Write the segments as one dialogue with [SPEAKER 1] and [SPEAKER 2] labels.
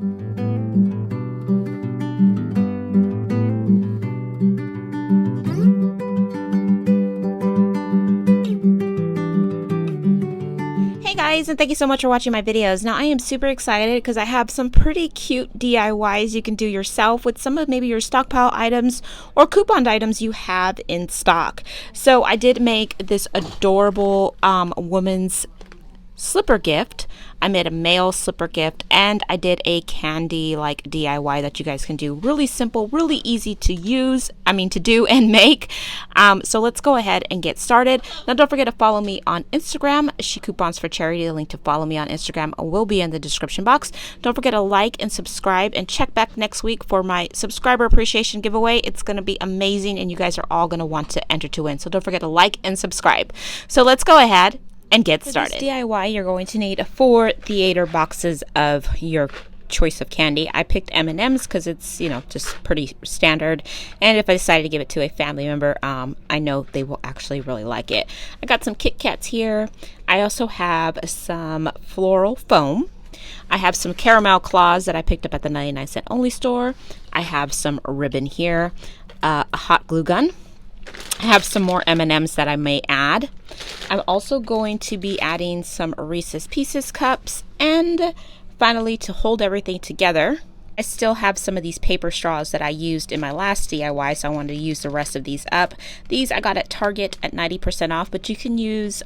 [SPEAKER 1] Hey guys, and thank you so much for watching my videos. Now I am super excited because I have some pretty cute DIYs you can do yourself with some of maybe your stockpile items or couponed items you have in stock. So I did make this adorable woman's slipper gift. I made a male slipper gift, and I did a candy like DIY that you guys can do. Really simple, really easy to do and make. So let's go ahead and get started. Now don't forget to follow me on Instagram, She Coupons for Charity. The link to follow me on Instagram will be in the description box. Don't forget to like and subscribe, and check back next week for my subscriber appreciation giveaway. It's going to be amazing, and you guys are all going to want to enter to win. So don't forget to like and subscribe. So let's go ahead and get started. For this DIY, you're going to need 4 theater boxes of your choice of candy. I picked M&M's because it's, just pretty standard. And if I decided to give it to a family member, I know they will actually really like it. I got some Kit Kats here. I also have some floral foam. I have some caramel claws that I picked up at the 99-cent only store. I have some ribbon here, a hot glue gun. I have some more M&Ms that I may add. I'm also going to be adding some Reese's Pieces cups, and finally, to hold everything together, I still have some of these paper straws that I used in my last DIY, so I wanted to use the rest of these up. These I got at Target at 90% off, but you can use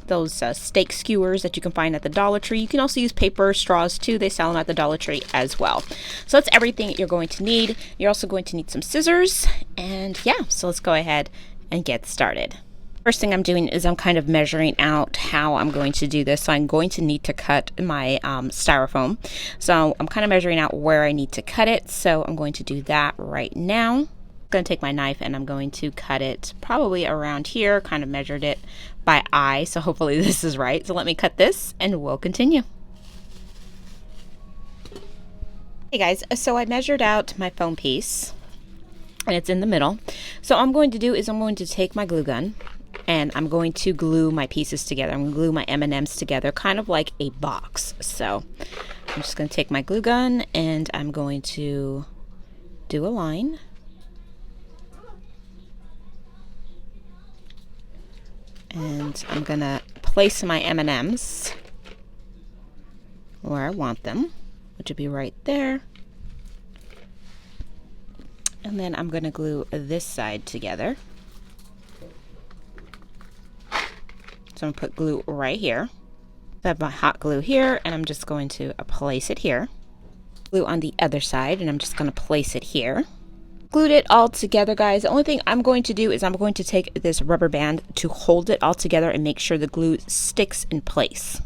[SPEAKER 1] those steak skewers that you can find at the Dollar Tree. You can also use paper straws too. They sell them at the Dollar Tree as well. So that's everything you're going to need. You're also going to need some scissors, and yeah, so let's go ahead and get started. First thing I'm doing is I'm kind of measuring out how I'm going to do this. So I'm going to need to cut my styrofoam. So I'm kind of measuring out where I need to cut it. So I'm going to do that right now. I'm going to take my knife and I'm going to cut it probably around here. Kind of measured it by eye. So hopefully this is right. So let me cut this and we'll continue. Hey guys, so I measured out my foam piece and it's in the middle. So all I'm going to do is I'm going to take my glue gun, and I'm going to glue my pieces together. I'm going to glue my M&Ms together, kind of like a box. So I'm just going to take my glue gun and I'm going to do a line. And I'm going to place my M&Ms where I want them, which would be right there. And then I'm going to glue this side together. So I'm going to put glue right here. I have my hot glue here, and I'm just going to place it here. Glue on the other side, and I'm just going to place it here. Glued it all together, guys. The only thing I'm going to do is I'm going to take this rubber band to hold it all together and make sure the glue sticks in place.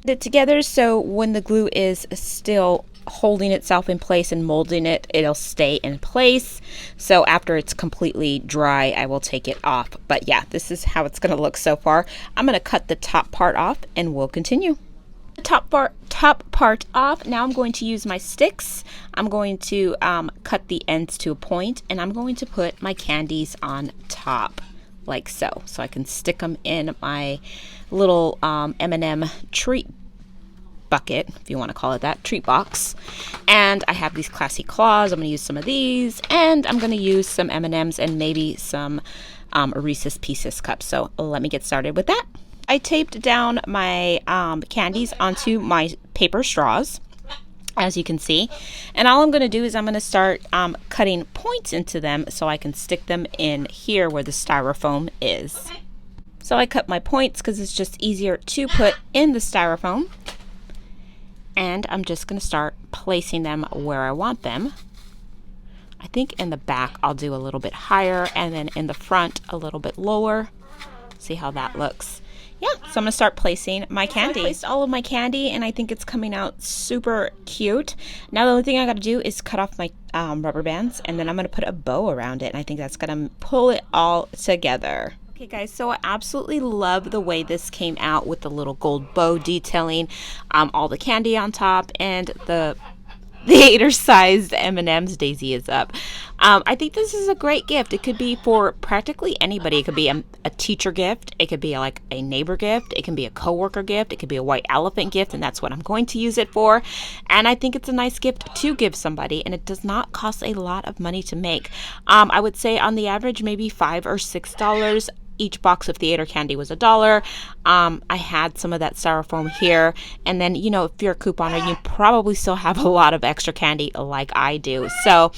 [SPEAKER 1] Put it together so when the glue is still holding itself in place and molding it, it'll stay in place. So after it's completely dry, I will take it off. But yeah, this is how it's going to look so far. I'm going to cut the top part off and we'll continue. The top part off. Now I'm going to use my sticks. I'm going to cut the ends to a point, and I'm going to put my candies on top like so. So I can stick them in my little M&M treat bucket, if you want to call it that, treat box. And I have these classy claws. I'm going to use some of these, and I'm going to use some M&Ms and maybe some Reese's Pieces cups. So let me get started with that. I taped down my candies onto my paper straws, as you can see, and all I'm going to do is I'm going to start cutting points into them so I can stick them in here where the styrofoam is. So I cut my points because it's just easier to put in the styrofoam. And I'm just going to start placing them where I want them. I think in the back I'll do a little bit higher, and then in the front a little bit lower. See how that looks. Yeah, so I'm going to start placing my candy. I placed all of my candy, and I think it's coming out super cute. Now the only thing I got to do is cut off my rubber bands, and then I'm going to put a bow around it, and I think that's going to pull it all together. Okay guys, so I absolutely love the way this came out with the little gold bow detailing, all the candy on top, and the theater-sized M&Ms. Daisy is up. I think this is a great gift. It could be for practically anybody. It could be a teacher gift. It could be like a neighbor gift. It can be a coworker gift. It could be a white elephant gift, and that's what I'm going to use it for. And I think it's a nice gift to give somebody, and it does not cost a lot of money to make. I would say on the average, maybe $5 or $6. Each box of theater candy was $1. I had some of that styrofoam here, and then, you know, if you're a couponer, you probably still have a lot of extra candy like I do. So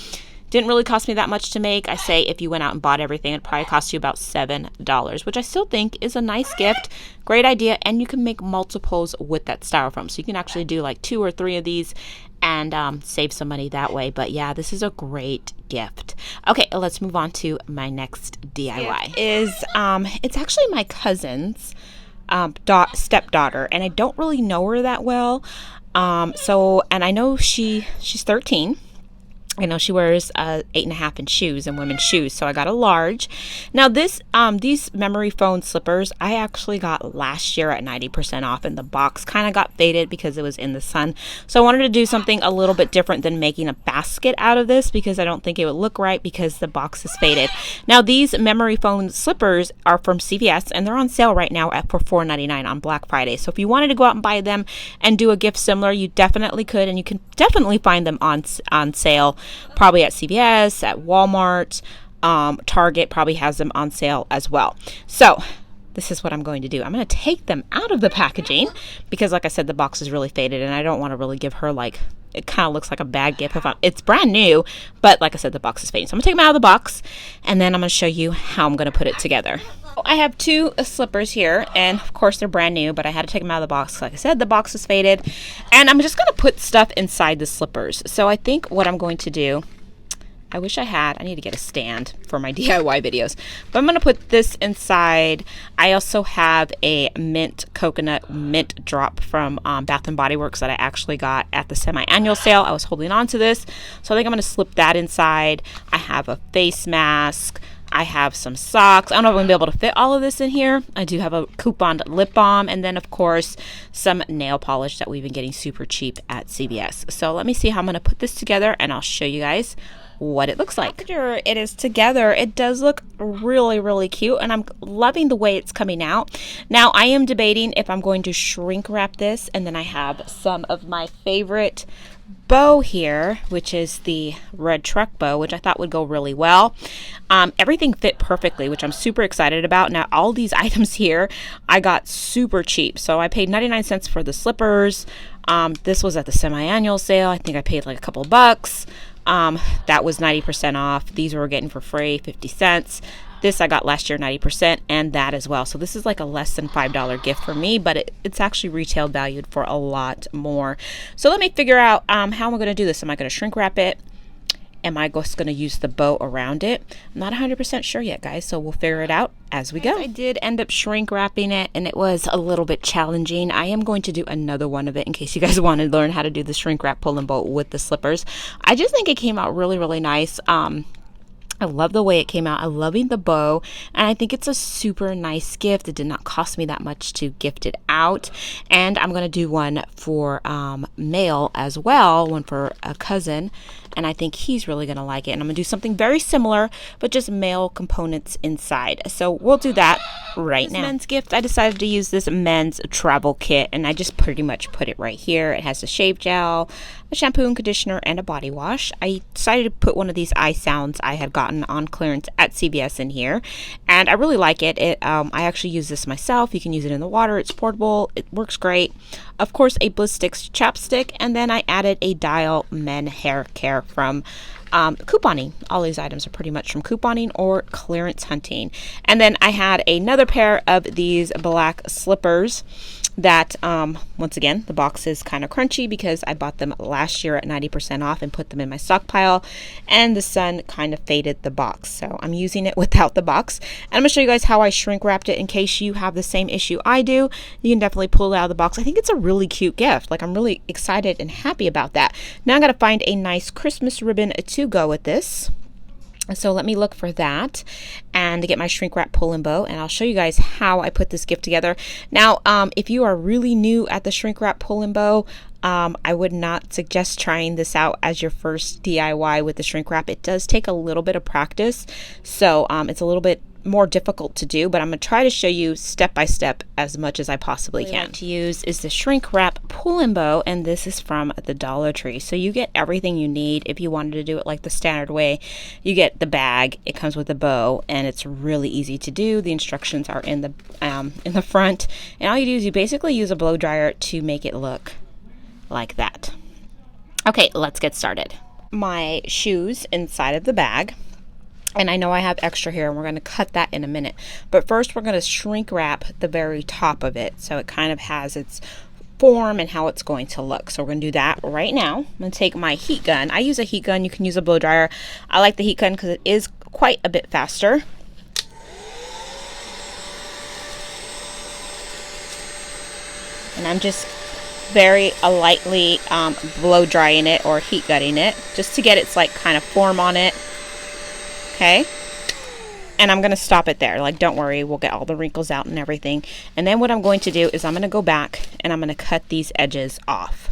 [SPEAKER 1] didn't really cost me that much to make. I say if you went out and bought everything, it probably cost you about $7, which I still think is a nice gift. Great idea, and you can make multiples with that styrofoam. So you can actually do like 2 or 3 of these and save some money that way. But yeah, this is a great gift. Okay, let's move on to my next DIY. It's actually my cousin's stepdaughter, and I don't really know her that well. And I know she's 13. I know she wears 8.5 inch shoes and women's shoes, so I got a large. Now these memory foam slippers I actually got last year at 90% off, and the box kind of got faded because it was in the sun. So I wanted to do something a little bit different than making a basket out of this, because I don't think it would look right because the box is faded. Now these memory foam slippers are from CVS, and they're on sale right now for $4.99 on Black Friday. So if you wanted to go out and buy them and do a gift similar, you definitely could, and you can definitely find them on sale. Probably at CVS, at Walmart, Target probably has them on sale as well. So this is what I'm going to do. I'm going to take them out of the packaging because, like I said, the box is really faded, and I don't want to really give her, like, it kind of looks like a bad gift. It's brand new, but like I said, the box is fading. So I'm going to take them out of the box, and then I'm going to show you how I'm going to put it together. I have 2 slippers here, and of course they're brand new, but I had to take them out of the box. Like I said, the box is faded, and I'm just going to put stuff inside the slippers. So I think what I'm going to do, I need to get a stand for my DIY videos, but I'm going to put this inside. I also have a coconut mint drop from Bath & Body Works that I actually got at the semi-annual sale. I was holding on to this, so I think I'm going to slip that inside. I have a face mask. I have some socks. I don't know if I'm going to be able to fit all of this in here. I do have a couponed lip balm, and then of course some nail polish that we've been getting super cheap at CVS. So let me see how I'm going to put this together, and I'll show you guys what it looks like. After it is together, it does look really, really cute, and I'm loving the way it's coming out. Now I am debating if I'm going to shrink wrap this, and then I have some of my favorite bow here, which is the red truck bow, which I thought would go really well. Everything fit perfectly, which I'm super excited about. Now all these items here I got super cheap, so I paid 99 cents for the slippers. This was at the semi-annual sale. I think I paid like a couple bucks. That was 90% off. These we were getting for free, 50 cents. This I got last year 90%, and that as well. So this is like a less than $5 gift for me, but it's actually retail valued for a lot more. So let me figure out how am I going to do this. Am I going to shrink wrap it? Am I just going to use the bow around it? I'm not 100% sure yet, guys, so we'll figure it out as we go. I did end up shrink wrapping it, and it was a little bit challenging. I am going to do another one of it in case you guys want to learn how to do the shrink wrap pull and bolt with the slippers. I just think it came out really, really nice. I love the way it came out. I'm loving the bow, and I think it's a super nice gift. It did not cost me that much to gift it out, and I'm going to do one for mail as well, one for a cousin, and I think he's really going to like it. And I'm going to do something very similar, but just mail components inside. So we'll do that right now. Men's gift, I decided to use this men's travel kit, and I just pretty much put it right here. It has a shave gel, a shampoo and conditioner, and a body wash. I decided to put one of these eye sounds I had gotten on clearance at CVS in here, and I really like it. I actually use this myself. You can use it in the water. It's portable. It works great. Of course, a Bliss Sticks chapstick, and then I added a Dial Men hair care from couponing. All these items are pretty much from couponing or clearance hunting. And then I had another pair of these black slippers that once again, the box is kind of crunchy because I bought them last year at 90% off and put them in my stockpile, and the sun kind of faded the box, so I'm using it without the box. And I'm gonna show you guys how I shrink wrapped it in case you have the same issue I do. You can definitely pull it out of the box. I think it's a really cute gift. Like, I'm really excited and happy about that. Now I gotta find a nice Christmas ribbon to go with this. So let me look for that and get my shrink wrap pull and bow, and I'll show you guys how I put this gift together. Now, if you are really new at the shrink wrap pull and bow, I would not suggest trying this out as your first DIY with the shrink wrap. It does take a little bit of practice, so it's a little bit more difficult to do, but I'm going to try to show you step by step as much as I possibly can. What I like to use is the shrink wrap pull and bow, and this is from the Dollar Tree. So you get everything you need if you wanted to do it like the standard way. You get the bag, it comes with a bow, and it's really easy to do. The instructions are in the front, and all you do is you basically use a blow dryer to make it look like that. Okay, let's get started. My shoes inside of the bag. And I know I have extra here, and we're going to cut that in a minute. But first, we're going to shrink wrap the very top of it, so it kind of has its form and how it's going to look. So we're going to do that right now. I'm going to take my heat gun. I use a heat gun. You can use a blow dryer. I like the heat gun because it is quite a bit faster. And I'm just very lightly blow drying it or heat gutting it just to get its like kind of form on it. Okay, and I'm going to stop it there. Like, don't worry, we'll get all the wrinkles out and everything. And then what I'm going to do is I'm going to go back and I'm going to cut these edges off.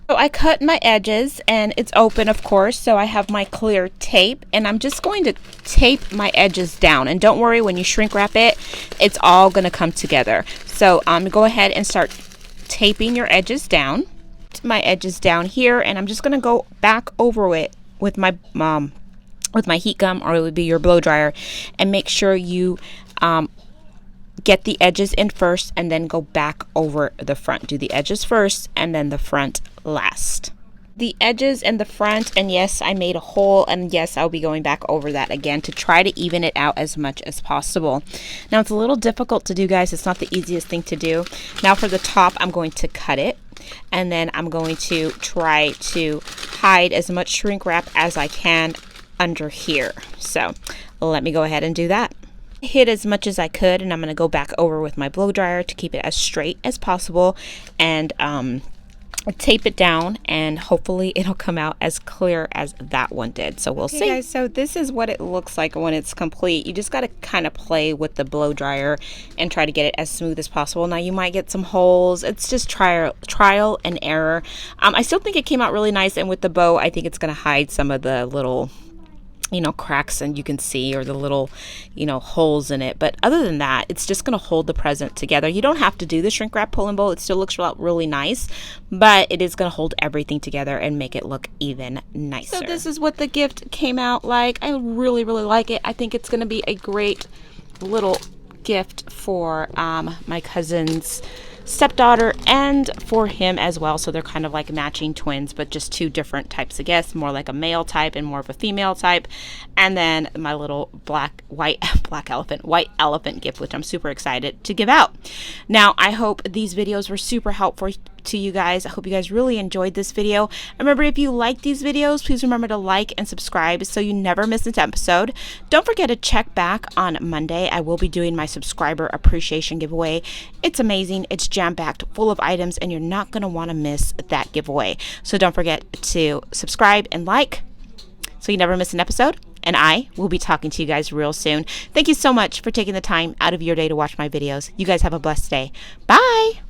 [SPEAKER 1] So I cut my edges, and it's open, of course, so I have my clear tape, and I'm just going to tape my edges down. And don't worry, when you shrink wrap it, it's all going to come together. So go ahead and start taping your edges down. My edges down here, and I'm just going to go back over it with my heat gun, or it would be your blow dryer, and make sure you get the edges in first and then go back over the front. Do the edges first and then the front last. The edges and the front, and yes, I made a hole, and yes, I'll be going back over that again to try to even it out as much as possible. Now, it's a little difficult to do, guys. It's not the easiest thing to do. Now for the top, I'm going to cut it, and then I'm going to try to hide as much shrink wrap as I can under here. So let me go ahead and do that. Hit as much as I could, and I'm going to go back over with my blow dryer to keep it as straight as possible, and tape it down, and hopefully it'll come out as clear as that one did. So we'll see. Guys, so this is what it looks like when it's complete. You just got to kind of play with the blow dryer and try to get it as smooth as possible. Now you might get some holes. It's just trial and error. I still think it came out really nice, and with the bow, I think it's going to hide some of the little cracks, and you can see, or the little holes in it. But other than that, it's just going to hold the present together. You don't have to do the shrink wrap pull and bow. It still looks really nice, but it is going to hold everything together and make it look even nicer. So this is what the gift came out like. I really like it. I think it's going to be a great little gift for my cousin's stepdaughter and for him as well. So they're kind of like matching twins, but just two different types of gifts, more like a male type and more of a female type. And then my little white elephant gift, which I'm super excited to give out. Now, I hope these videos were super helpful to you guys. I hope you guys really enjoyed this video. Remember, if you like these videos, please remember to like and subscribe so you never miss an episode. Don't forget to check back on Monday. I will be doing my subscriber appreciation giveaway. It's amazing. It's jam-packed full of items, and you're not going to want to miss that giveaway. So don't forget to subscribe and like so you never miss an episode. And I will be talking to you guys real soon. Thank you so much for taking the time out of your day to watch my videos. You guys have a blessed day. Bye.